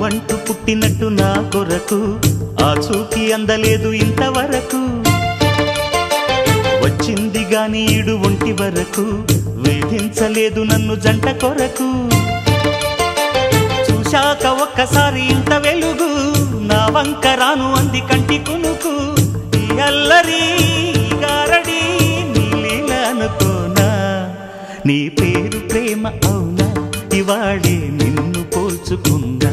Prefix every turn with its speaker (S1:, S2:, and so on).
S1: నువ్వంటూ పుట్టినట్టు నా కొరకు ఆ చూకి అందలేదు ఇంతవరకు వచ్చింది గాని ఈడు ఒంటి వరకు వేధించలేదు నన్ను జంట కొరకు చూశాక ఒక్కసారి ఇంత వెలుగు నా వంక రాను అంది కంటి కునుకు ఈ అల్లరి గారడి నీ లీల అనుకోనా నీ పేరు ప్రేమ అవునా ఇవాళే నిన్ను పోల్చుకుందా